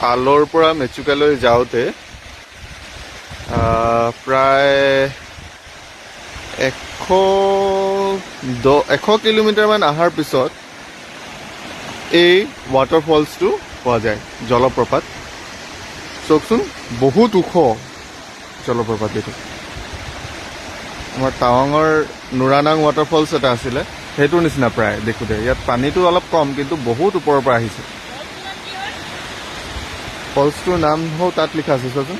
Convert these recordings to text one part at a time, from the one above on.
পালৰ পৰা মেচুকালৈ যাওঁতে প্ৰায় 100 কিলোমিটাৰমান অহাৰ পিছত এই ৱাটাৰফলছটো পোৱা যায়, জলপ্ৰপাত। চাওকচোন, বহুত ওখ জলপ্ৰপাত এইটো। আমাৰ টাৱাঙৰ নুৰানাং ৱাটাৰফলছ এটা আছিলে, সেইটোৰ নিচিনা প্ৰায় দেখোঁতে। ইয়াত পানীটো অলপ কম, কিন্তু বহুত ওপৰৰ পৰা আহিছে। ফলছটোৰ নাম হও তাত লিখা আছে, চোৱাচোন।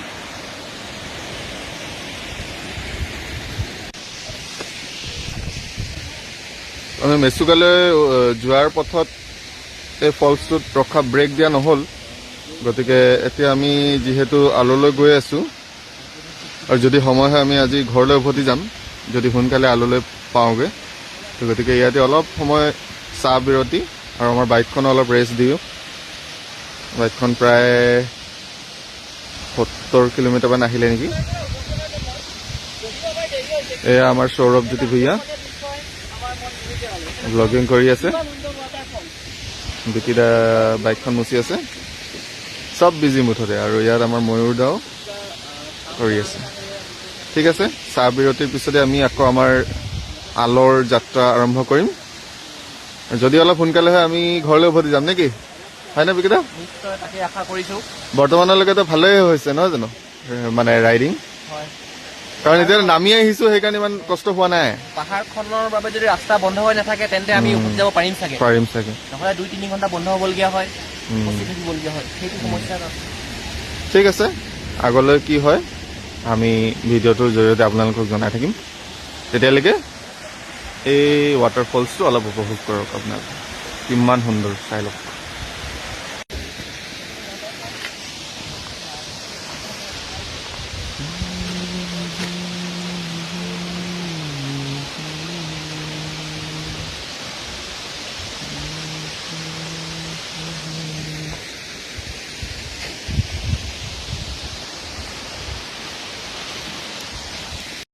আমি মেচুকালৈ যোৱাৰ পথত এই ফলছটোত ৰখা ব্ৰেক দিয়া নহ'ল, গতিকে এতিয়া আমি যিহেতু আলুলৈ গৈ আছোঁ, আৰু যদি সময় হয় আমি আজি ঘৰলৈ উভতি যাম, যদি সোনকালে আলুলৈ পাওঁগৈ। গতিকে ইয়াতে অলপ সময় চাহ বিৰতি আৰু আমাৰ বাইকখনো অলপ ৰেষ্ট দিওঁ। বাইকখন প্ৰায় 70 কিলোমিটাৰমান আহিলে নেকি। এয়া আমাৰ সৌৰভজ্যোতি ভূঞা ব্লগিং কৰি আছে, বিকিদা বাইকখন মুচি আছে, চব বিজি মুঠতে। আৰু ইয়াত আমাৰ ময়ূৰ দাও কৰি আছে। ঠিক আছে, চাহ বিৰতিৰ পিছতে আমি আকৌ আমাৰ আলৰ যাত্ৰা আৰম্ভ কৰিম। যদি অলপ সোনকালে হয় আমি ঘৰলৈ উভতি যাম নেকি, হয়নে বিকিদা? তাকে আশা কৰিছোঁ। বৰ্তমানলৈকেতো ভালেই হৈছে নহয় জানো, মানে ৰাইডিং? কাৰণ এতিয়া নামি আহিছোঁ, সেইকাৰণে ইমান কষ্ট হোৱা নাই। পাহাৰখনৰ বাবে যদি ৰাস্তা বন্ধ হৈ নাথাকে তেন্তে আমি উভতি যাব পাৰিম চাগে। নহ'লে 2-3 ঘণ্টা বন্ধ হ'বলগীয়া হয়, ফচি থাকিবলগীয়া হয়, সেইটো সমস্যা। ঠিক আছে, আগলৈ কি হয় আমি ভিডিঅ'টোৰ জৰিয়তে আপোনালোকক জনাই থাকিম। তেতিয়ালৈকে এই ৱাটাৰফলছটো অলপ উপভোগ কৰক আপোনালোকে, কিমান সুন্দৰ চাই লওক।